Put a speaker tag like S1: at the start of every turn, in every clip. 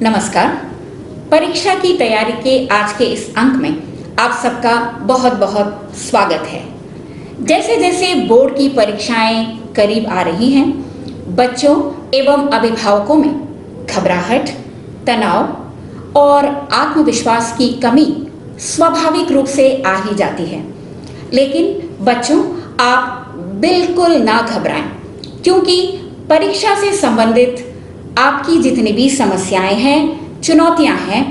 S1: नमस्कार। परीक्षा की तैयारी के आज के इस अंक में आप सबका बहुत बहुत स्वागत है। जैसे जैसे बोर्ड की परीक्षाएं करीब आ रही हैं, बच्चों एवं अभिभावकों में घबराहट, तनाव और आत्मविश्वास की कमी स्वाभाविक रूप से आ ही जाती है। लेकिन बच्चों, आप बिल्कुल ना घबराएं, क्योंकि परीक्षा से संबंधित आपकी जितनी भी समस्याएं हैं, चुनौतियां हैं,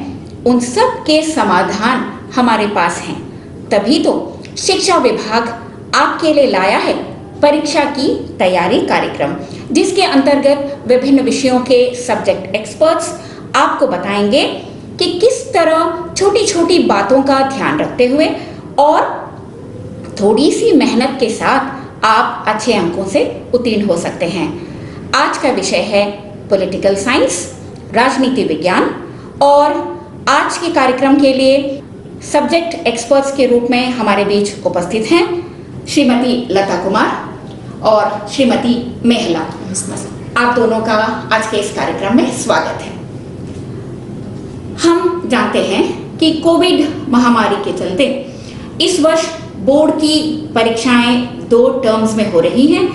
S1: उन सब के समाधान हमारे पास हैं। तभी तो शिक्षा विभाग आपके लिए लाया है परीक्षा की तैयारी कार्यक्रम, जिसके अंतर्गत विभिन्न विषयों के सब्जेक्ट एक्सपर्ट्स आपको बताएंगे कि किस तरह छोटी छोटी बातों का ध्यान रखते हुए और थोड़ी सी मेहनत के साथ आप अच्छे अंकों से उत्तीर्ण हो सकते हैं। आज का विषय है पॉलिटिकल साइंस, राजनीति विज्ञान, और आज के कार्यक्रम के लिए सब्जेक्ट एक्सपर्ट्स के रूप में हमारे बीच उपस्थित हैं श्रीमती लता कुमार और श्रीमती मेहला। आप दोनों का आज के इस कार्यक्रम में स्वागत है। हम जानते हैं कि कोविड महामारी के चलते इस वर्ष बोर्ड की परीक्षाएं 2 टर्म्स में हो रही हैं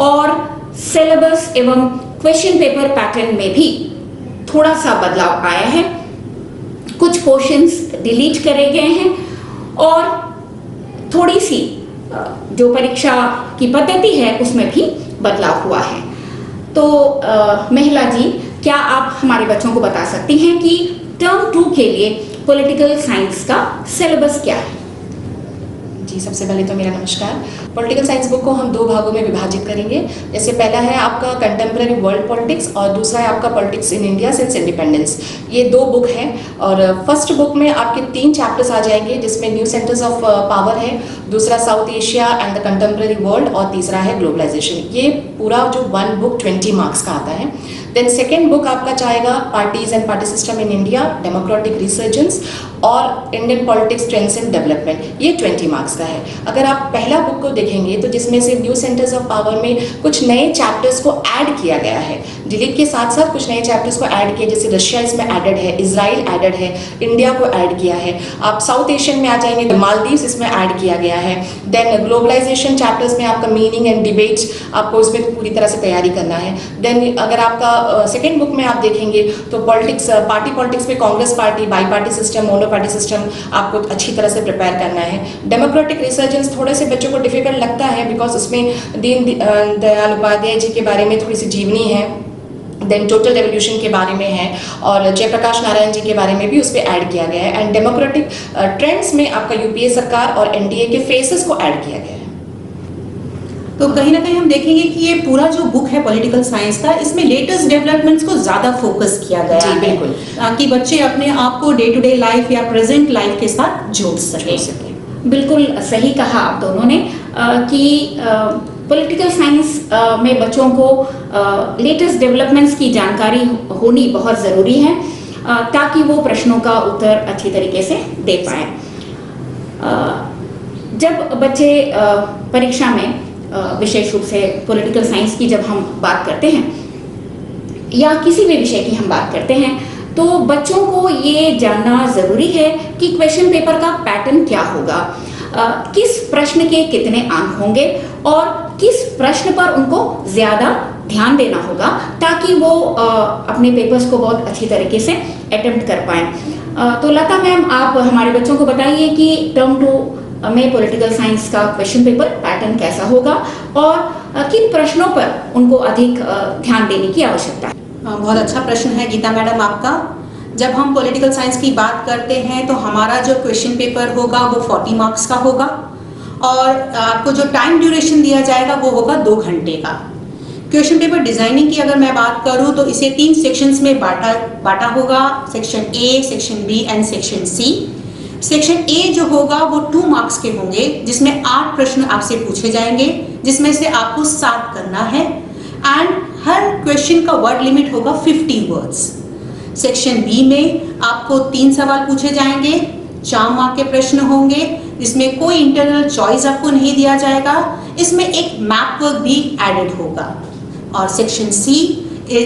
S1: और सिलेबस एवं क्वेश्चन पेपर पैटर्न में भी थोड़ा सा बदलाव आया है। कुछ पोर्शंस डिलीट करे गए हैं और थोड़ी सी जो परीक्षा की पद्धति है उसमें भी बदलाव हुआ है। तो महिला जी, क्या आप हमारे बच्चों को बता सकती हैं कि टर्म 2 के लिए पॉलिटिकल साइंस का सिलेबस क्या है?
S2: जी, सबसे पहले तो मेरा नमस्कार। पॉलिटिकल साइंस बुक को हम 2 भागों में विभाजित करेंगे। जैसे पहला है आपका कंटेम्प्रेरी वर्ल्ड पॉलिटिक्स और दूसरा है आपका politics in India since independence. ये 2 बुक हैं और फर्स्ट बुक में आपके 3 चैप्टर्स आ जाएंगे, जिसमें न्यू सेंटर्स ऑफ पावर है, दूसरा south Asia and the contemporary world और तीसरा है ग्लोबलाइजेशन। ये पूरा जो 1 बुक 20 मार्क्स का आता है। देन सेकेंड बुक आपका चाहेगा parties and party system in India, democratic resurgence और Indian politics trends and development. ये 20 मार्क्स का है। अगर आप पहला बुक को देखेंगे तो जिसमें से न्यू सेंटर्स ऑफ पावर में कुछ नए चैप्टर्स को ऐड किया गया है, डिलीट के साथ साथ कुछ नए चैप्टर्स को ऐड किया, जैसे रशिया इसमें एडेड है, इजराइल एडेड है, इंडिया को ऐड किया है। आप साउथ एशियन में आ जाएंगे, मालदीव्स इसमें ऐड किया गया है। देन ग्लोबलाइजेशन चैप्टर्स में आपका मीनिंग एंड डिबेट्स, आपको इसमें पूरी तरह से तैयारी करना है। देन अगर आपका सेकेंड बुक में आप देखेंगे तो पॉलिटिक्स, पार्टी पॉलिटिक्स में Congress party, bi party system, mono party system आपको अच्छी तरह से प्रिपेयर करना है। डेमोक्रेटिक रिसर्जेंस थोड़े से बच्चों को डिफिकल्ट लगता है बिकॉज उसमें दीन दयाल उपाध्याय जी के बारे में थोड़ी सी जीवनी है। देन टोटल रेवोल्यूशन के बारे में है और जयप्रकाश नारायण जी के बारे में भी उस पर ऐड किया गया है। एंड डेमोक्रेटिक ट्रेंड्स में आपका यूपीए सरकार और एनडीए के फेसेस को ऐड किया गया है।
S3: तो कहीं ना कहीं हम देखेंगे कि ये पूरा जो बुक है पॉलिटिकल साइंस का, इसमें लेटेस्ट डेवलपमेंट्स को ज्यादा फोकस किया गया है,
S2: बिल्कुल,
S3: ताकि बच्चे अपने आप को डे टू डे लाइफ या प्रेजेंट लाइफ के साथ जोड़ सके।
S1: बिल्कुल सही कहा आप दोनों ने कि पॉलिटिकल साइंस में बच्चों को लेटेस्ट डेवलपमेंट्स की जानकारी होनी बहुत ज़रूरी है, ताकि वो प्रश्नों का उत्तर अच्छी तरीके से दे पाए। जब बच्चे परीक्षा में विशेष रूप से पॉलिटिकल साइंस की जब हम बात करते हैं या किसी भी विषय की हम बात करते हैं, तो बच्चों को ये जानना ज़रूरी है कि क्वेश्चन पेपर का पैटर्न क्या होगा, किस प्रश्न के कितने अंक होंगे और किस प्रश्न पर उनको ज़्यादा ध्यान देना होगा, ताकि वो अपने पेपर्स को बहुत अच्छी तरीके से अटेम्प्ट कर पाएँ। तो लता मैम, आप हमारे बच्चों को बताइए कि टर्म 2 में पॉलिटिकल साइंस का क्वेश्चन पेपर पैटर्न कैसा होगा और किन प्रश्नों पर उनको अधिक ध्यान देने की आवश्यकता है।
S3: बहुत अच्छा प्रश्न है गीता मैडम आपका। जब हम पॉलिटिकल साइंस की बात करते हैं तो हमारा जो क्वेश्चन पेपर होगा वो 40 मार्क्स का होगा और आपको जो टाइम ड्यूरेशन दिया जाएगा वो होगा 2 घंटे का। क्वेश्चन पेपर डिजाइनिंग की अगर मैं बात करूं तो इसे 3 सेक्शंस में बांटा होगा, section A, section B and section C. Section A जो होगा वो 2 मार्क्स के होंगे, जिसमें 8 प्रश्न आपसे पूछे जाएंगे, जिसमें से आपको 7 करना है एंड हर क्वेश्चन का वर्ड लिमिट होगा 50 वर्ड्स। सेक्शन बी में आपको 3 सवाल पूछे जाएंगे, 4 मार्क के प्रश्न होंगे, जिसमें कोई इंटरनल चॉइस आपको नहीं दिया जाएगा। इसमें एक मैप वर्क भी एडेड होगा। और सेक्शन सी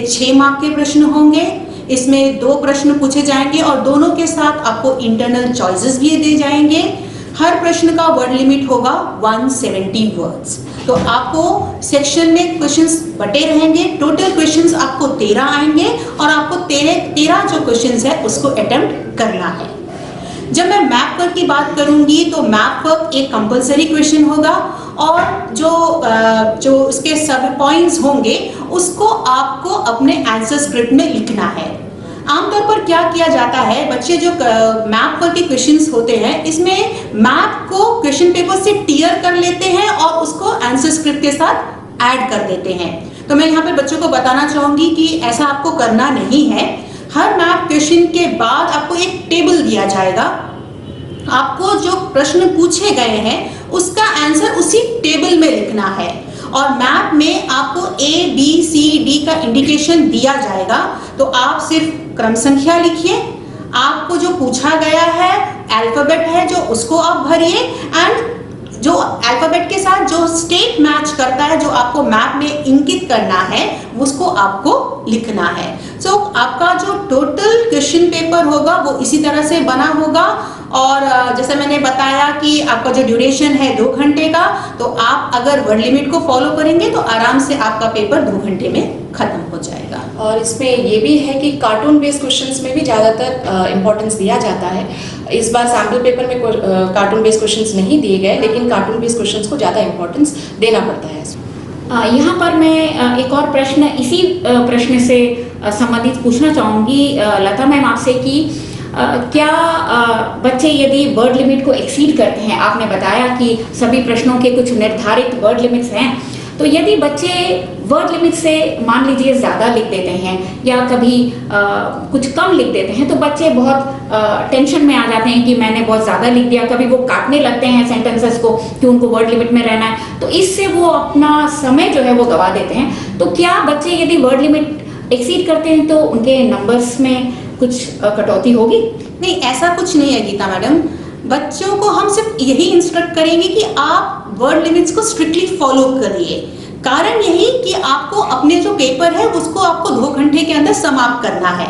S3: 6 मार्क के प्रश्न होंगे, इसमें 2 प्रश्न पूछे जाएंगे और दोनों के साथ आपको इंटरनल चॉइसेस भी दिए जाएंगे। हर प्रश्न का वर्ड लिमिट होगा 170 वर्ड्स। तो आपको सेक्शन में क्वेश्चंस बटे रहेंगे। टोटल क्वेश्चंस आपको 13 आएंगे और आपको 13 जो क्वेश्चंस है उसको अटेम्प्ट करना है। जब मैं मैप वर्क की बात करूंगी तो मैप वर्क एक कंपलसरी क्वेश्चन होगा और जो उसके सब पॉइंट्स होंगे उसको आपको अपने आंसर स्क्रिप्ट में लिखना है। आमतौर पर क्या किया जाता है, बच्चे जो मैप वर्क के क्वेश्चंस होते हैं इसमें मैप को क्वेश्चन पेपर से टियर कर लेते हैं और उसको आंसर स्क्रिप्ट के साथ ऐड कर देते हैं। तो मैं यहाँ पे बच्चों को बताना चाहूंगी कि ऐसा आपको करना नहीं है। हर मैप क्वेश्चन के बाद आपको एक टेबल दिया जाएगा। आपको जो प्रश्न पूछे गए हैं उसका आंसर उसी टेबल में लिखना है और मैप में आपको A, B, C, D का इंडिकेशन दिया जाएगा। तो आप सिर्फ क्रम संख्या लिखिए, आपको जो पूछा गया है अल्फाबेट है जो उसको आप भरिए एंड जो अल्फाबेट के साथ जो स्टेट मैच करता है जो आपको मैप में इंगित करना है उसको आपको लिखना है। सो आपका जो टोटल क्वेश्चन पेपर होगा वो इसी तरह से बना होगा और जैसे मैंने बताया कि आपका जो ड्यूरेशन है 2 घंटे का, तो आप अगर वर्ड लिमिट को फॉलो करेंगे तो आराम से आपका पेपर 2 घंटे में खत्म हो जाएगा।
S2: और इसमें ये भी है कि कार्टून बेस्ड क्वेश्चंस में भी ज़्यादातर इंपॉर्टेंस दिया जाता है। इस बार सैम्पल पेपर में कार्टून बेस्ड क्वेश्चंस नहीं दिए गए, लेकिन कार्टून बेस्ड क्वेश्चंस को ज़्यादा इंपॉर्टेंस देना पड़ता है।
S1: यहाँ पर मैं एक और प्रश्न इसी प्रश्न से संबंधित पूछना चाहूँगी लता मैम आपसे कि क्या बच्चे यदि वर्ड लिमिट को एक्सीड करते हैं, आपने बताया कि सभी प्रश्नों के कुछ निर्धारित वर्ड लिमिट्स हैं, तो यदि बच्चे वर्ड लिमिट से मान लीजिए ज़्यादा लिख देते हैं या कभी कुछ कम लिख देते हैं तो बच्चे बहुत टेंशन में आ जाते हैं कि मैंने बहुत ज़्यादा लिख दिया। कभी वो काटने लगते हैं सेंटेंसेस को कि उनको वर्ड लिमिट में रहना है, तो इससे वो अपना समय जो है वो गवा देते हैं। तो क्या बच्चे यदि वर्ड लिमिट एक्सीड करते हैं तो उनके नंबर्स में कुछ कटौती होगी?
S3: नहीं, ऐसा कुछ नहीं है गीता मैडम। बच्चों को हम सिर्फ यही इंस्ट्रक्ट करेंगे कि आप वर्ड लिमिट्स को स्ट्रिक्टली फॉलो करिए। कारण यही कि आपको अपने जो पेपर है उसको आपको 2 घंटे के अंदर समाप्त करना है।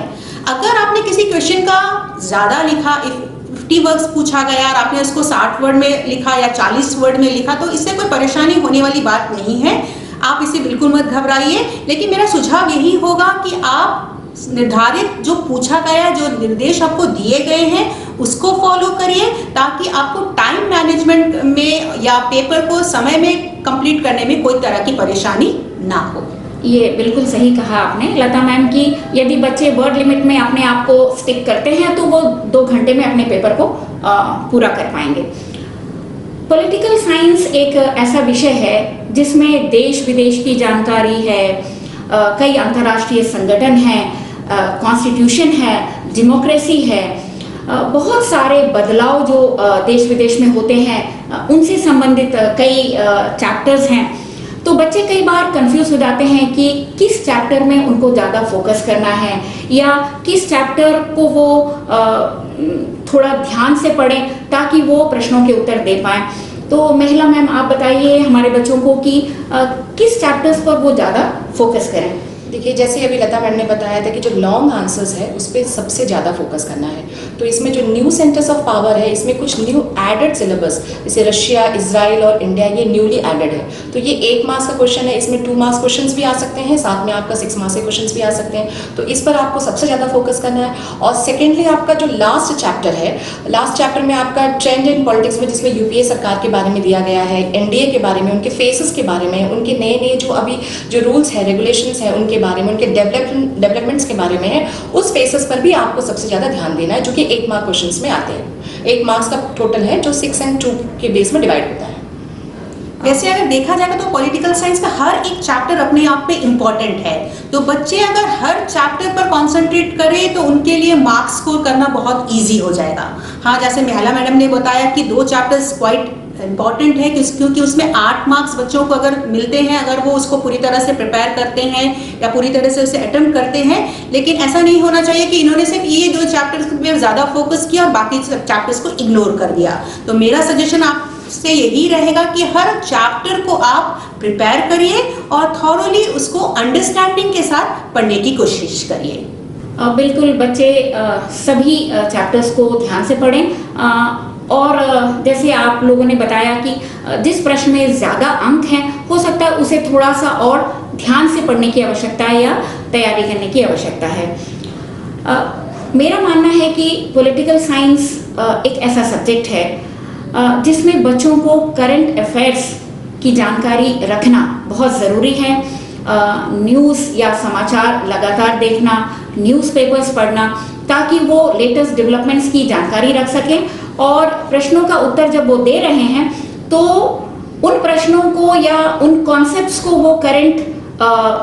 S3: अगर आपने किसी क्वेश्चन का ज्यादा लिखा, 50 वर्ड्स पूछा गया और आपने उसको 60 वर्ड में लिखा या 40 वर्ड में लिखा, तो इससे कोई परेशानी होने वाली बात नहीं है। आप इसे बिल्कुल मत घबराइए। लेकिन मेरा सुझाव यही होगा कि आप निर्धारित जो पूछा गया, जो निर्देश आपको दिए गए हैं उसको फॉलो करिए ताकि आपको टाइम मैनेजमेंट में या पेपर को समय में कंप्लीट करने में कोई तरह की परेशानी ना हो।
S1: ये बिल्कुल सही कहा आपने लता मैम कि यदि बच्चे वर्ड लिमिट में अपने आप को स्टिक करते हैं तो वो 2 घंटे में अपने पेपर को पूरा कर पाएंगे। पॉलिटिकल साइंस एक ऐसा विषय है जिसमें देश विदेश की जानकारी है, कई अंतर्राष्ट्रीय संगठन हैं, कॉन्स्टिट्यूशन है, डेमोक्रेसी है, बहुत सारे बदलाव जो देश विदेश में होते हैं उनसे संबंधित कई चैप्टर्स हैं। तो बच्चे कई बार कंफ्यूज हो जाते हैं कि किस चैप्टर में उनको ज़्यादा फोकस करना है या किस चैप्टर को वो थोड़ा ध्यान से पढ़ें ताकि वो प्रश्नों के उत्तर दे पाएं। तो महिला मैम आप बताइए हमारे बच्चों को कि किस चैप्टर्स पर वो ज़्यादा फोकस करें।
S2: देखिए, जैसे अभी लता मैम ने बताया था कि जो लॉन्ग आंसर्स है उस पर सबसे ज़्यादा फोकस करना है। तो इसमें जो न्यू सेंटर्स ऑफ पावर है इसमें कुछ न्यू एडेड सिलेबस, जैसे रशिया, इजराइल और इंडिया, ये न्यूली एडेड है। तो ये 1 मार्क्स का क्वेश्चन है, इसमें 2 मार्क्स क्वेश्चन भी आ सकते हैं, साथ में आपका 6 मार्क्स के क्वेश्चन भी आ सकते हैं। तो इस पर आपको सबसे ज़्यादा फोकस करना है। और सेकेंडली आपका जो लास्ट चैप्टर है, लास्ट चैप्टर में आपका ट्रेंड इन पॉलिटिक्स में, जिसमें यूपीए सरकार के बारे में दिया गया है, एनडीए के बारे में, उनके फेसेस के बारे में, उनके नए नए जो अभी जो रूल्स है, रेगुलेशंस है उनके बारे में, उनके डेवलपमेंट्स के बारे में है, उस फेसेस पर भी आपको सबसे ज्यादा ध्यान देना है, जो कि 1 मार्क क्वेश्चंस में आते हैं। 1 मार्क्स का टोटल है जो 6 और 2 के बेस में डिवाइड होता है।
S3: वैसे अगर देखा जाएगा तो पॉलिटिकल साइंस का हर एक चैप्टर अपने आप पे इम्पोर्टेंट है। तो बच्चे अगर हर चैप्टर पर कॉन्सेंट्रेट करें तो उनके लिए मार्क्स स्कोर करना बहुत ईजी हो जाएगा। हाँ, जैसे महिला मैडम ने बताया कि 2 चैप्टर्स क्वाइट इम्पॉर्टेंट है क्योंकि उसमें 8 मार्क्स बच्चों को अगर मिलते हैं, अगर वो उसको पूरी तरह से प्रिपेयर करते हैं या पूरी तरह से उसे अटेम्प्ट करते हैं। लेकिन ऐसा नहीं होना चाहिए कि इन्होंने सिर्फ ये 2 चैप्टर्स पे ज़्यादा फोकस किया और बाकी सब चैप्टर्स को इग्नोर कर दिया। तो मेरा सजेशन आपसे यही रहेगा कि हर चैप्टर को आप प्रिपेयर करिए और थॉरोली उसको अंडरस्टैंडिंग के साथ पढ़ने की कोशिश करिए।
S1: बिल्कुल बच्चे सभी चैप्टर्स को ध्यान से पढ़ें और जैसे आप लोगों ने बताया कि जिस प्रश्न में ज़्यादा अंक हैं हो सकता है उसे थोड़ा सा और ध्यान से पढ़ने की आवश्यकता है या तैयारी करने की आवश्यकता है। मेरा मानना है कि पॉलिटिकल साइंस एक ऐसा सब्जेक्ट है जिसमें बच्चों को करंट अफेयर्स की जानकारी रखना बहुत ज़रूरी है। न्यूज़ या समाचार लगातार देखना, न्यूज़पेपर्स पढ़ना, ताकि वो लेटेस्ट डेवलपमेंट्स की जानकारी रख सकें और प्रश्नों का उत्तर जब वो दे रहे हैं तो उन प्रश्नों को या उन कॉन्सेप्ट्स को वो करंट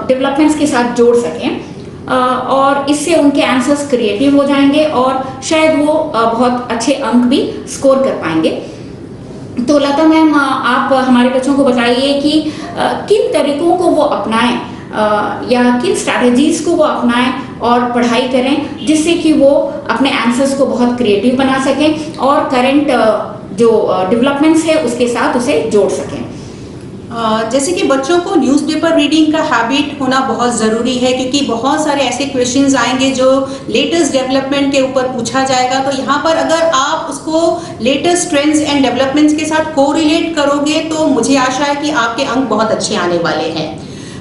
S1: डेवलपमेंट्स के साथ जोड़ सकें और इससे उनके आंसर्स क्रिएटिव हो जाएंगे और शायद वो बहुत अच्छे अंक भी स्कोर कर पाएंगे। तो लता मैम, आप हमारे बच्चों को बताइए कि किन तरीकों को वो अपनाएं या किन स्ट्रैटेजीज को वो अपनाएं और पढ़ाई करें जिससे कि वो अपने आंसर्स को बहुत क्रिएटिव बना सकें और करंट जो डेवलपमेंट्स है उसके साथ उसे जोड़ सकें।
S3: जैसे कि बच्चों को न्यूज़पेपर रीडिंग का हैबिट होना बहुत ज़रूरी है, क्योंकि बहुत सारे ऐसे क्वेश्चंस आएंगे जो लेटेस्ट डेवलपमेंट के ऊपर पूछा जाएगा। तो यहाँ पर अगर आप उसको लेटेस्ट ट्रेंड्स एंड डेवलपमेंट्स के साथ कोरिलेट करोगे तो मुझे आशा है कि आपके अंक बहुत अच्छे आने वाले हैं।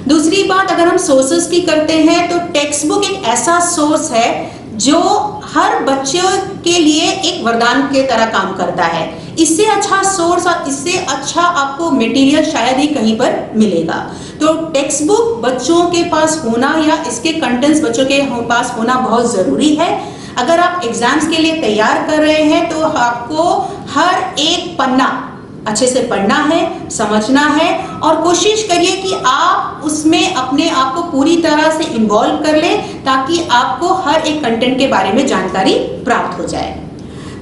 S3: दूसरी बात, अगर हम सोर्सेस की करते हैं तो टेक्स्ट बुक एक ऐसा सोर्स है जो हर बच्चे के लिए एक वरदान के तरह काम करता है। इससे अच्छा सोर्स और इससे अच्छा आपको मटेरियल शायद ही कहीं पर मिलेगा। तो टेक्स्ट बुक बच्चों के पास होना या इसके कंटेंट्स बच्चों के पास होना बहुत ज़रूरी है। अगर आप एग्जाम्स के लिए तैयार कर रहे हैं तो आपको हर एक पन्ना अच्छे से पढ़ना है, समझना है और कोशिश करिए कि आप उसमें अपने आप को पूरी तरह से इन्वॉल्व कर लें ताकि आपको हर एक कंटेंट के बारे में जानकारी प्राप्त हो जाए।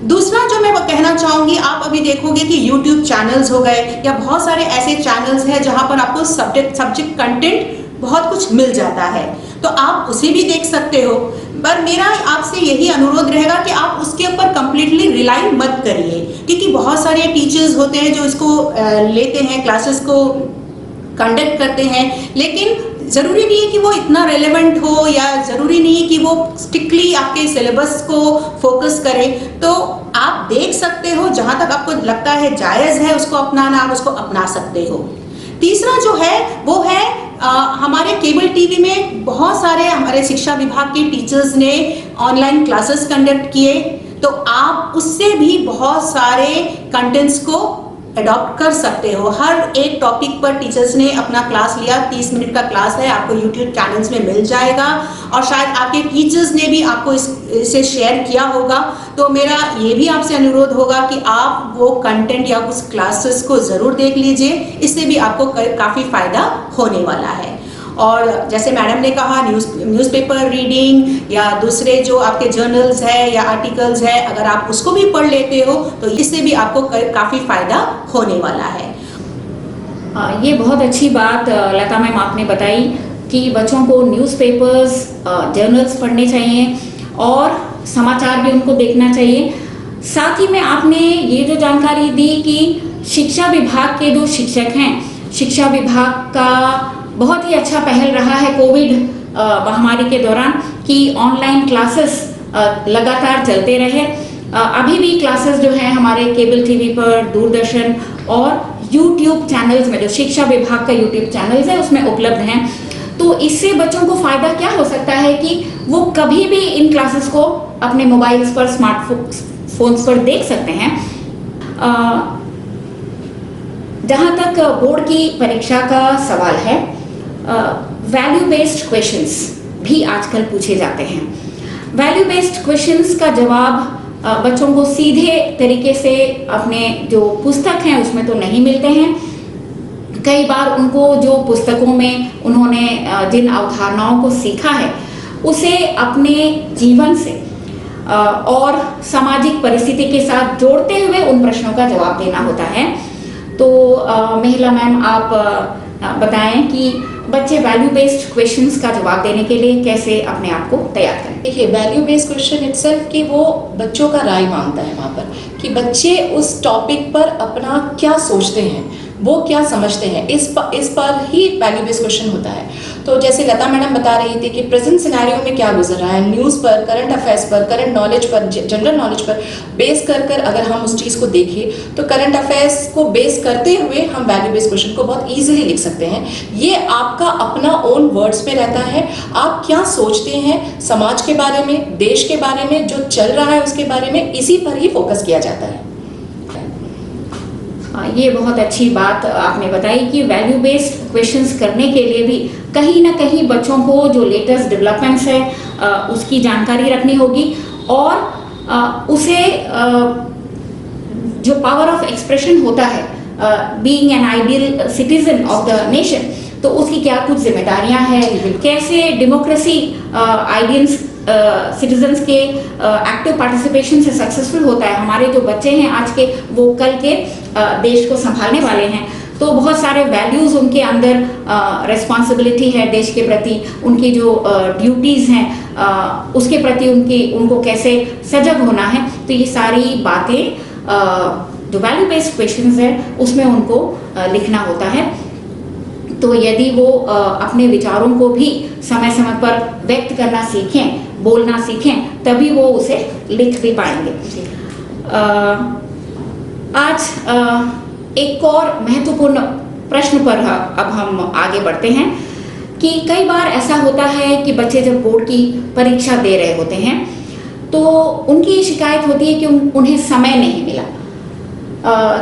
S3: दूसरा जो मैं कहना चाहूँगी, आप अभी देखोगे कि YouTube चैनल्स हो गए या बहुत सारे ऐसे चैनल्स हैं जहाँ पर आपको सब्जेक्ट कंटेंट बहुत कुछ मिल जाता है, तो आप उसे भी देख सकते हो। पर मेरा आपसे यही अनुरोध रहेगा कि आप उसके ऊपर कंप्लीटली रिलाई मत करिए, क्योंकि बहुत सारे टीचर्स होते हैं जो इसको लेते हैं, क्लासेस को कंडक्ट करते हैं, लेकिन ज़रूरी नहीं है कि वो इतना रेलेवेंट हो या ज़रूरी नहीं है कि वो स्ट्रिक्टली आपके सिलेबस को फोकस करे। तो आप देख सकते हो, जहाँ तक आपको लगता है जायज़ है उसको अपनाना, आप उसको अपना सकते हो। तीसरा जो है वो है हमारे केबल टीवी में बहुत सारे हमारे शिक्षा विभाग के टीचर्स ने ऑनलाइन क्लासेस कंडक्ट किए, तो आप उससे भी बहुत सारे कंटेंट्स को अडॉप्ट कर सकते हो। हर एक टॉपिक पर टीचर्स ने अपना क्लास लिया, 30 मिनट का क्लास है, आपको यूट्यूब चैनल्स में मिल जाएगा और शायद आपके टीचर्स ने भी आपको इसे शेयर किया होगा। तो मेरा ये भी आपसे अनुरोध होगा कि आप वो कंटेंट या उस क्लासेस को ज़रूर देख लीजिए, इससे भी आपको काफ़ी फ़ायदा होने वाला है। और जैसे मैडम ने कहा, न्यूज़पेपर रीडिंग या दूसरे जो आपके जर्नल्स है या आर्टिकल्स है, अगर आप उसको भी पढ़ लेते हो तो इससे भी आपको काफ़ी फ़ायदा होने वाला है।
S1: ये बहुत अच्छी बात लता मैम आपने बताई कि बच्चों को न्यूज़पेपर्स, जर्नल्स पढ़ने चाहिए और समाचार भी उनको देखना चाहिए। साथ ही में आपने ये जो जानकारी दी कि शिक्षा विभाग के जो शिक्षक हैं, शिक्षा विभाग का बहुत ही अच्छा पहल रहा है कोविड महामारी के दौरान कि ऑनलाइन क्लासेस लगातार चलते रहे। अभी भी क्लासेस जो है हमारे केबल टीवी पर, दूरदर्शन और यूट्यूब चैनल्स में, जो शिक्षा विभाग का यूट्यूब चैनल्स है उसमें उपलब्ध हैं। तो इससे बच्चों को फ़ायदा क्या हो सकता है कि वो कभी भी इन क्लासेस को अपने मोबाइल्स पर, स्मार्टफोन्स पर देख सकते हैं। जहाँ तक बोर्ड की परीक्षा का सवाल है, वैल्यू बेस्ड क्वेश्चंस भी आजकल पूछे जाते हैं। वैल्यू बेस्ड क्वेश्चंस का जवाब बच्चों को सीधे तरीके से अपने जो पुस्तक हैं उसमें तो नहीं मिलते हैं। कई बार उनको जो पुस्तकों में उन्होंने जिन अवधारणाओं को सीखा है उसे अपने जीवन से और सामाजिक परिस्थिति के साथ जोड़ते हुए उन प्रश्नों का जवाब देना होता है। तो महिला मैम, आप बताएं कि बच्चे वैल्यू बेस्ड क्वेश्चंस का जवाब देने के लिए कैसे अपने आप को तैयार करें।
S2: देखिए, वैल्यू बेस्ड क्वेश्चन इटसेल्फ कि वो बच्चों का राय मांगता है वहाँ पर कि बच्चे उस टॉपिक पर अपना क्या सोचते हैं। वो क्या समझते हैं, इस पर ही वैल्यू बेस्ड क्वेश्चन होता है। तो जैसे लता मैडम बता रही थी कि प्रेजेंट सिनेरियो में क्या गुजर रहा है, न्यूज़ पर, करंट अफेयर्स पर, करंट नॉलेज पर, जनरल नॉलेज पर बेस कर अगर हम उस चीज़ को देखें तो करंट अफेयर्स को बेस करते हुए हम वैल्यू बेस्ड क्वेश्चन को बहुत ईजिली लिख सकते हैं। ये आपका अपना ओन वर्ड्स में रहता है, आप क्या सोचते हैं समाज के बारे में, देश के बारे में, जो चल रहा है उसके बारे में, इसी पर ही फोकस किया जाता है।
S1: ये बहुत अच्छी बात आपने बताई कि वैल्यू बेस्ड क्वेश्चंस करने के लिए भी कहीं ना कहीं बच्चों को जो लेटेस्ट डेवलपमेंट्स है उसकी जानकारी रखनी होगी और उसे जो पावर ऑफ एक्सप्रेशन होता है, being an ideal citizen of the nation, तो उसकी क्या कुछ जिम्मेदारियां हैं, कैसे डेमोक्रेसी आइडियल्स सिटीजन्स के एक्टिव पार्टिसिपेशन से सक्सेसफुल होता है। हमारे जो बच्चे हैं आज के, वो कल के देश को संभालने वाले हैं, तो बहुत सारे वैल्यूज उनके अंदर, रिस्पॉन्सिबिलिटी है देश के प्रति, उनकी जो ड्यूटीज हैं उसके प्रति उनको कैसे सजग होना है। तो ये सारी बातें जो वैल्यू बेस्ड क्वेश्चंस है उसमें उनको लिखना होता है। तो यदि वो अपने विचारों को भी समय समय पर व्यक्त करना सीखें, बोलना सीखें, तभी वो उसे लिख भी पाएंगे। आज एक और महत्वपूर्ण प्रश्न पर अब हम आगे बढ़ते हैं कि कई बार ऐसा होता है कि बच्चे जब बोर्ड की परीक्षा दे रहे होते हैं तो उनकी शिकायत होती है कि उन्हें समय नहीं मिला,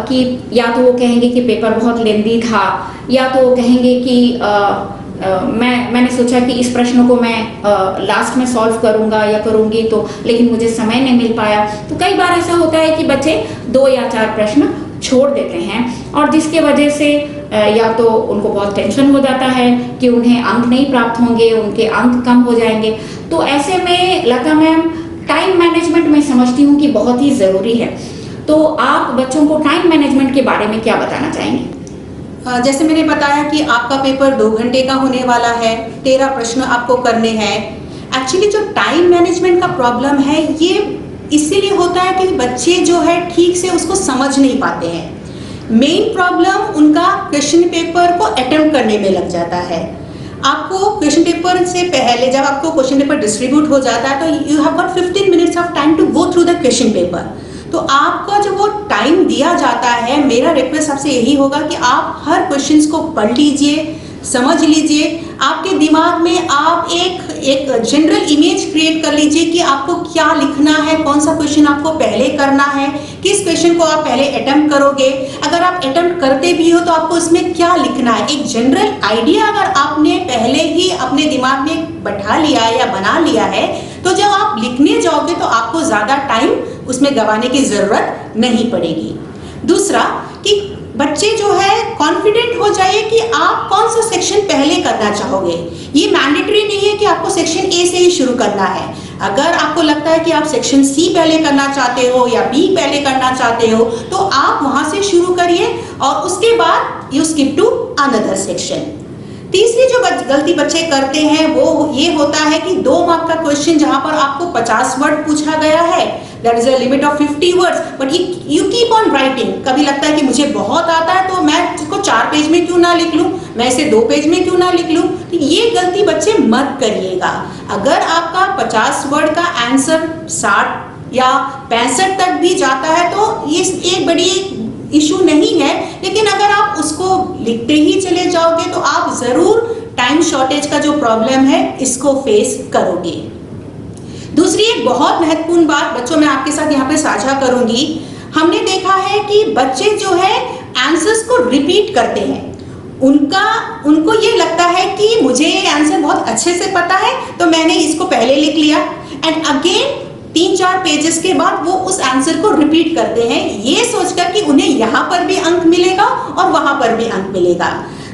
S1: कि या तो वो कहेंगे कि पेपर बहुत लेंदी था, या तो वो कहेंगे कि मैंने सोचा कि इस प्रश्न को मैं लास्ट में सॉल्व करूंगा या करूंगी, तो लेकिन मुझे समय नहीं मिल पाया। तो कई बार ऐसा होता है कि बच्चे 2 या 4 प्रश्न छोड़ देते हैं और जिसके वजह से या तो उनको बहुत टेंशन हो जाता है कि उन्हें अंक नहीं प्राप्त होंगे, उनके अंक कम हो जाएंगे। तो ऐसे में लता मैम, टाइम मैनेजमेंट मैं समझती हूँ कि बहुत ही ज़रूरी है, तो आप बच्चों को टाइम मैनेजमेंट के बारे में क्या बताना चाहेंगे?
S3: जैसे मैंने बताया कि आपका पेपर 2 घंटे का होने वाला है, 13 प्रश्न आपको करने हैं। एक्चुअली जो टाइम मैनेजमेंट का प्रॉब्लम है ये इसीलिए होता है कि बच्चे जो है ठीक से उसको समझ नहीं पाते हैं। मेन प्रॉब्लम उनका क्वेश्चन पेपर को अटेम्प्ट करने में लग जाता है। आपको क्वेश्चन पेपर से पहले जब आपको क्वेश्चन पेपर डिस्ट्रीब्यूट हो जाता है तो you have got 15 minutes of time to go through the question paper. तो आपका जो वो टाइम दिया जाता है, मेरा रिक्वेस्ट आपसे यही होगा कि आप हर क्वेश्चंस को पढ़ लीजिए, समझ लीजिए, आपके दिमाग में आप एक जनरल इमेज क्रिएट कर लीजिए कि आपको क्या लिखना है, कौन सा क्वेश्चन आपको पहले करना है, किस क्वेश्चन को आप पहले अटेम्प्ट करोगे, अगर आप अटेम्प्ट करते भी हो तो आपको इसमें क्या लिखना है। एक जनरल आइडिया अगर आपने पहले ही अपने दिमाग में बैठा लिया है या बना लिया है तो जब आप लिखने जाओगे तो आपको ज़्यादा टाइम उसमें गंवाने की ज़रूरत नहीं पड़ेगी। दूसरा कि बच्चे जो है कॉन्फिडेंट हो जाइए कि आप कौन सा सेक्शन पहले करना चाहोगे। ये मैंडेटरी नहीं है कि आपको सेक्शन ए से ही शुरू करना है। अगर आपको लगता है कि आप सेक्शन सी पहले करना चाहते हो या बी पहले करना चाहते हो तो आप वहां से शुरू करिए और उसके बाद you skip to another section. तीसरी जो गलती बच्चे करते हैं वो ये होता है कि 2 मार्क का क्वेश्चन जहां पर आपको 50 वर्ड पूछा गया है, that is a limit of 50 words, but you keep on writing. कभी लगता है कि मुझे बहुत आता है तो मैं इसको 4 पेज में क्यों ना लिख लूं, मैं इसे 2 पेज में क्यों ना लिख लूं। तो ये गलती बच्चे मत करिएगा। अगर आपका 50 वर्ड का आंसर 60 या 65 तक भी जाता है तो ये एक बड़ी इशू नहीं है, लेकिन अगर आप उसको लिखते ही चले जाओगे तो आप जरूर टाइम शॉर्टेज का जो प्रॉब्लम है इसको फेस करोगे। दूसरी एक बहुत महत्वपूर्ण बात बच्चों मैं आपके साथ यहाँ पे साझा करूंगी। हमने देखा है कि बच्चे जो है आंसर्स को रिपीट करते हैं। उनको ये लगता है कि मुझे ये आंसर बहुत अच्छे से पता है तो मैंने इसको पहले लिख लिया, एंड अगेन 3-4 पेजेस के बाद वो उस आंसर को रिपीट करते हैं ये सोचकर कि उन्हें यहाँ पर भी अंक मिलेगा और वहां पर भी अंक मिलेगा।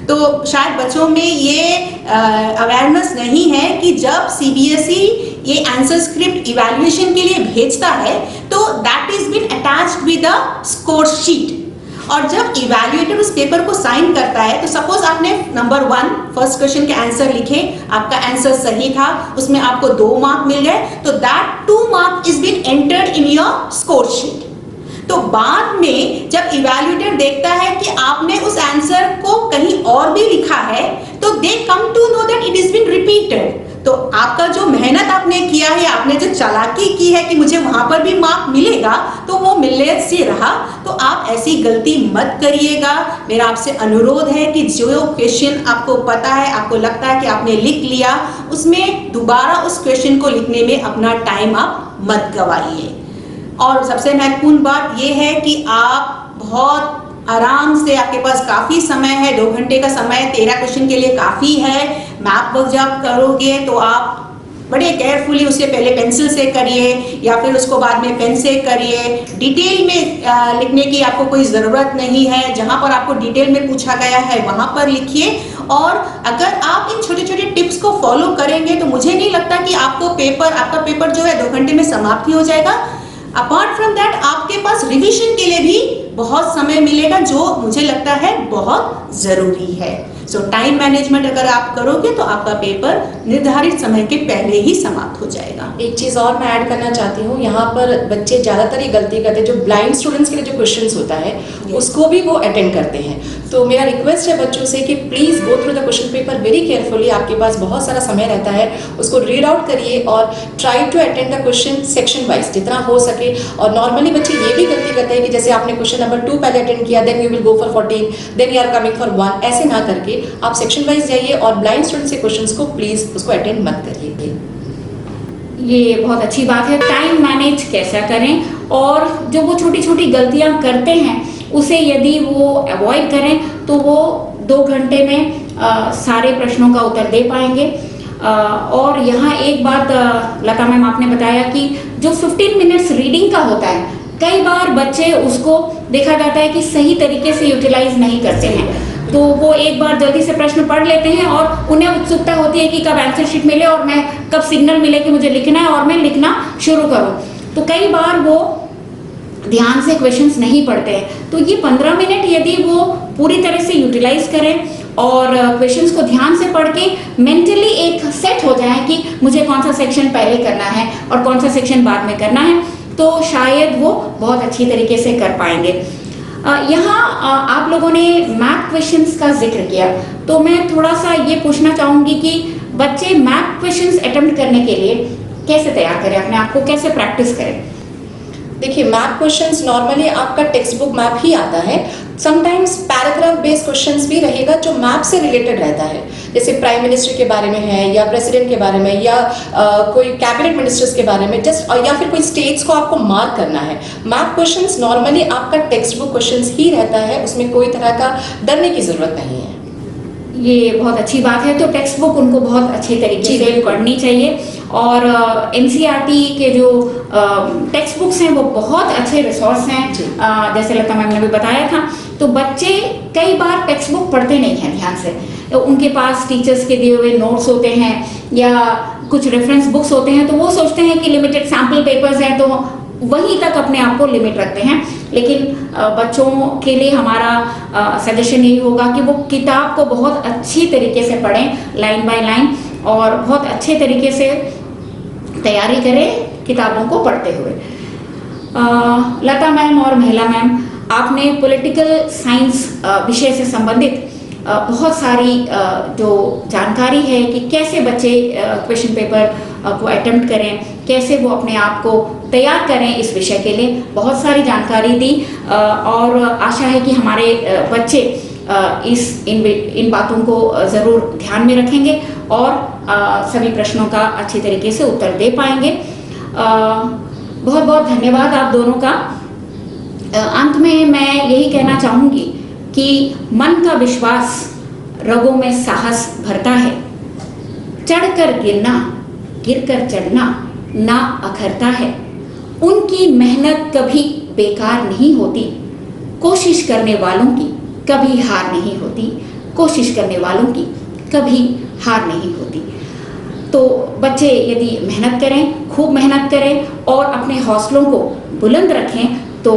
S3: तो शायद बच्चों में ये अवेयरनेस नहीं है कि जब सीबीएसई ये आंसर स्क्रिप्ट इवैल्यूएशन के लिए भेजता है तो that is been attached with a score sheet, और जब इवैल्यूएटर उस पेपर को साइन करता है तो सपोज आपने नंबर 1 फर्स्ट क्वेश्चन के आंसर लिखे, आपका आंसर सही था, उसमें आपको 2 मार्क मिल गए, तो that 2 mark is been entered in your score sheet. तो बाद में जब इवैल्यूएटर देखता है कि आपने उस आंसर को कहीं और भी लिखा है, तो they come to know that it is been repeated. तो आपका जो मेहनत आपने किया है, आपने जो चालाकी की है कि मुझे वहां पर भी मार्क मिलेगा, तो वो मिलने से रहा। तो आप ऐसी गलती मत करिएगा। मेरा आपसे अनुरोध है कि जो क्वेश्चन आपको पता है, आपको लगता है कि आपने लिख लिया, उसमें दोबारा उस क्वेश्चन को लिखने में अपना टाइम आप मत गवाइए। और सबसे महत्वपूर्ण बात यह है कि आप बहुत आराम से, आपके पास काफी समय है, 2 घंटे का समय 13 क्वेश्चन के लिए काफी है। मैथ वर्क जब करोगे तो आप बड़े केयरफुली उसे पहले पेंसिल से करिए या फिर उसको बाद में पेन से करिए। डिटेल में लिखने की आपको कोई ज़रूरत नहीं है। जहां पर आपको डिटेल में पूछा गया है वहां पर लिखिए। और अगर आप इन छोटे छोटे टिप्स को फॉलो करेंगे तो मुझे नहीं लगता कि आपका पेपर जो है 2 घंटे में समाप्त ही हो जाएगा। अपार्ट फ्रॉम दैट आपके पास रिवीजन के लिए भी बहुत समय मिलेगा, जो मुझे लगता है बहुत जरूरी है। सो टाइम मैनेजमेंट अगर आप करोगे तो आपका पेपर निर्धारित समय के पहले ही समाप्त हो जाएगा।
S2: एक चीज़ और मैं ऐड करना चाहती हूँ, यहाँ पर बच्चे ज़्यादातर ये गलती करते हैं, जो ब्लाइंड स्टूडेंट्स के लिए जो क्वेश्चंस होता है उसको भी वो अटेंड करते हैं। तो मेरा रिक्वेस्ट है बच्चों से कि please go through the question paper very carefully. आपके पास बहुत सारा समय रहता है, उसको रीड आउट करिए और try to attend the question section wise जितना हो सके। और नॉर्मली बच्चे ये भी गलती करते हैं कि जैसे आपने क्वेश्चन नंबर 2 पहले अटेंड किया, then you will go for 14, then you are coming for 1। ऐसे ना करके आप सेक्शन वाइज जाइए और ब्लाइंड स्टूडेंट्स के क्वेश्चंस को प्लीज़ उसको अटेंड मत करिए।
S1: ये बहुत अच्छी बात है। टाइम मैनेज कैसा करें और जो वो छोटी छोटी गलतियां करते हैं उसे यदि वो अवॉइड करें तो वो 2 घंटे में सारे प्रश्नों का उत्तर दे पाएंगे। और यहाँ एक बात लता मैम आपने बताया कि जो 15 मिनट्स रीडिंग का होता है, कई बार बच्चे उसको देखा जाता है कि सही तरीके से यूटिलाइज नहीं करते हैं। तो वो एक बार जल्दी से प्रश्न पढ़ लेते हैं और उन्हें उत्सुकता होती है कि कब आंसर शीट मिले और मैं कब सिग्नल मिले कि मुझे लिखना है और मैं लिखना शुरू करूं। तो कई बार वो ध्यान से क्वेश्चंस नहीं पढ़ते हैं। तो ये 15 मिनट यदि वो पूरी तरह से यूटिलाइज करें और क्वेश्चंस को ध्यान से पढ़ के मेंटली एक सेट हो जाए कि मुझे कौन सा सेक्शन पहले करना है और कौन सा सेक्शन बाद में करना है, तो शायद वो बहुत अच्छी तरीके से कर पाएंगे। यहाँ आप लोगों ने मैथ क्वेश्चंस का जिक्र किया, तो मैं थोड़ा सा ये पूछना चाहूँगी कि बच्चे मैथ क्वेश्चंस अटेम्प्ट करने के लिए कैसे तैयार करें अपने आप को, कैसे प्रैक्टिस करें?
S2: देखिए, मैथ क्वेश्चंस नॉर्मली आपका टेक्स्ट बुक मैप ही आता है। समटाइम्स पैराग्राफ बेस्ड क्वेश्चंस भी रहेगा जो मैप से रिलेटेड रहता है, जैसे प्राइम मिनिस्टर के बारे में है या प्रेसिडेंट के बारे में या कोई कैबिनेट मिनिस्टर्स के बारे में, जस्ट या फिर कोई स्टेट्स को आपको मार्क करना है। मैथ क्वेश्चंस नॉर्मली आपका टेक्स्ट बुक क्वेश्चंस ही रहता है, उसमें कोई तरह का डरने की जरूरत नहीं है।
S1: ये बहुत अच्छी बात है। तो टेक्स्ट बुक उनको बहुत अच्छे तरीके से पढ़नी चाहिए और एनसीईआरटी के जो टेक्स्ट बुक्स हैं वो बहुत अच्छे रिसोर्स हैं, जैसे लता मैम ने भी बताया था। तो बच्चे कई बार टेक्स्ट बुक पढ़ते नहीं हैं ध्यान से, तो उनके पास टीचर्स के दिए हुए नोट्स होते हैं या कुछ रेफरेंस बुक्स होते हैं, तो वो सोचते हैं कि लिमिटेड सैम्पल पेपर्स हैं तो वहीं तक अपने आप को लिमिट रखते हैं। लेकिन बच्चों के लिए हमारा सजेशन यही होगा कि वो किताब को बहुत अच्छी तरीके से पढ़ें, लाइन बाय लाइन, और बहुत अच्छे तरीके से तैयारी करें किताबों को पढ़ते हुए। लता मैम और महिला मैम, आपने पॉलिटिकल साइंस विषय से संबंधित बहुत सारी जो जानकारी है कि कैसे बच्चे क्वेश्चन पेपर को अटेम्प्ट करें, कैसे वो अपने आप को तैयार करें इस विषय के लिए, बहुत सारी जानकारी दी। और आशा है कि हमारे बच्चे इन बातों को ज़रूर ध्यान में रखेंगे और सभी प्रश्नों का अच्छी तरीके से उत्तर दे पाएंगे। बहुत बहुत धन्यवाद आप दोनों का। अंत में मैं यही कहना चाहूँगी कि मन का विश्वास रगों में साहस भरता है, चढ़कर गिरना गिरकर चढ़ना ना अखरता है, उनकी मेहनत कभी बेकार नहीं होती, कोशिश करने वालों की कभी हार नहीं होती, कोशिश करने वालों की कभी हार नहीं होती। तो बच्चे यदि मेहनत करें, खूब मेहनत करें और अपने हौसलों को बुलंद रखें तो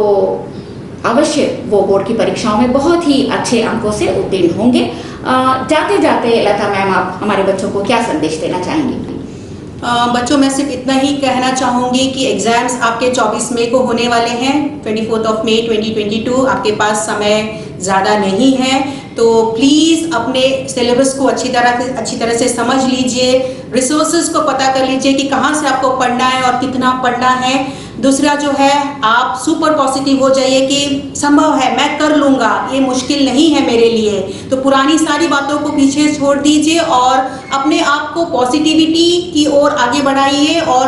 S1: अवश्य वो बोर्ड की परीक्षाओं में बहुत ही अच्छे अंकों से उत्तीर्ण होंगे। जाते जाते लता मैम, आप हमारे बच्चों को क्या संदेश देना चाहेंगी?
S3: बच्चों मैं सिर्फ इतना ही कहना चाहूँगी कि एग्ज़ाम्स आपके 24 मई को होने वाले हैं, 24 मई 2022। आपके पास समय ज़्यादा नहीं है, तो प्लीज़ अपने सिलेबस को अच्छी तरह से समझ लीजिए, रिसोर्सेज को पता कर लीजिए कि कहाँ से आपको पढ़ना है और कितना पढ़ना है। दूसरा जो है, आप सुपर पॉजिटिव हो जाइए कि संभव है, मैं कर लूँगा, ये मुश्किल नहीं है मेरे लिए। तो पुरानी सारी बातों को पीछे छोड़ दीजिए और अपने आप को पॉजिटिविटी की ओर आगे बढ़ाइए और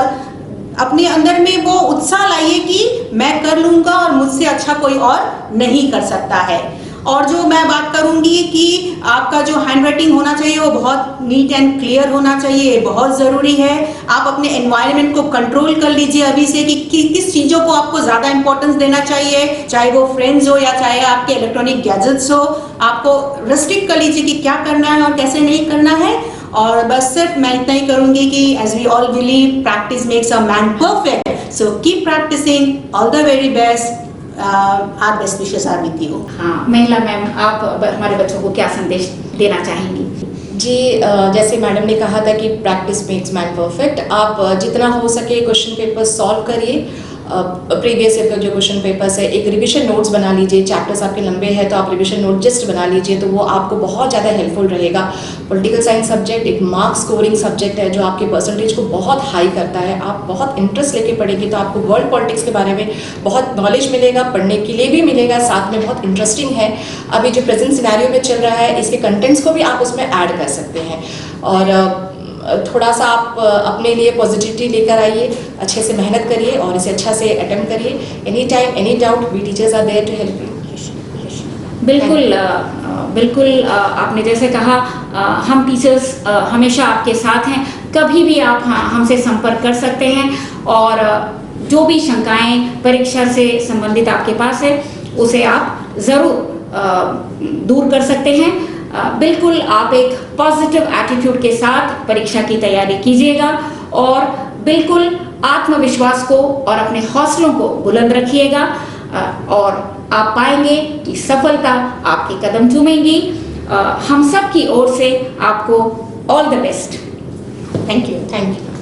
S3: अपने अंदर में वो उत्साह लाइए कि मैं कर लूँगा और मुझसे अच्छा कोई और नहीं कर सकता है। और जो मैं बात करूंगी कि आपका जो हैंडराइटिंग होना चाहिए वो बहुत नीट एंड क्लियर होना चाहिए, ये बहुत ज़रूरी है। आप अपने एनवायरनमेंट को कंट्रोल कर लीजिए अभी से कि किस चीज़ों को आपको ज़्यादा इंपॉर्टेंस देना चाहिए, चाहे वो फ्रेंड्स हो या चाहे आपके इलेक्ट्रॉनिक गैजेट्स हो। आपको रेस्ट्रिक्ट कर लीजिए कि क्या करना है और कैसे नहीं करना है। और बस सिर्फ मैं इतना ही करूंगी कि as we all believe, practice makes a man perfect, so keep practicing, all the very best. Our best wishes are with you.
S1: हाँ महिला मैम, आप हमारे बच्चों को क्या संदेश देना चाहेंगी?
S2: जी, जैसे मैडम ने कहा था कि प्रैक्टिस मेक्स मैन परफेक्ट। आप जितना हो सके क्वेश्चन पेपर सॉल्व करिए। प्रीवियस ईयर का जो क्वेश्चन पेपर्स है, एक रिविजन नोट्स बना लीजिए। चैप्टर्स आपके लंबे हैं तो आप रिविजन नोट जस्ट बना लीजिए, तो वो आपको बहुत ज़्यादा हेल्पफुल रहेगा। पॉलिटिकल साइंस सब्जेक्ट एक मार्क्स स्कोरिंग सब्जेक्ट है जो आपके परसेंटेज को बहुत हाई करता है। आप बहुत इंटरेस्ट लेके पढ़ेंगे तो आपको वर्ल्ड पॉलिटिक्स के बारे में बहुत नॉलेज मिलेगा, पढ़ने के लिए भी मिलेगा, साथ में बहुत इंटरेस्टिंग है। अभी जो प्रेजेंट सिनेरियो में चल रहा है, इसके कंटेंट्स को भी आप उसमें ऐड कर सकते हैं। और थोड़ा सा आप अपने लिए पॉजिटिविटी लेकर आइए, अच्छे से मेहनत करिए और इसे अच्छा से अटेम्प्ट करिए। Any time any doubt, we teachers are there to help you.
S1: बिल्कुल आपने जैसे कहा, हम टीचर्स हमेशा आपके साथ हैं। कभी भी आप हमसे संपर्क कर सकते हैं और जो भी शंकाएं परीक्षा से संबंधित आपके पास है उसे आप ज़रूर दूर कर सकते हैं। बिल्कुल आप एक पॉजिटिव एटीट्यूड के साथ परीक्षा की तैयारी कीजिएगा और बिल्कुल आत्मविश्वास को और अपने हौसलों को बुलंद रखिएगा और आप पाएंगे कि सफलता आपके कदम चूमेगी। हम सब की ओर से आपको all the best.
S2: Thank you.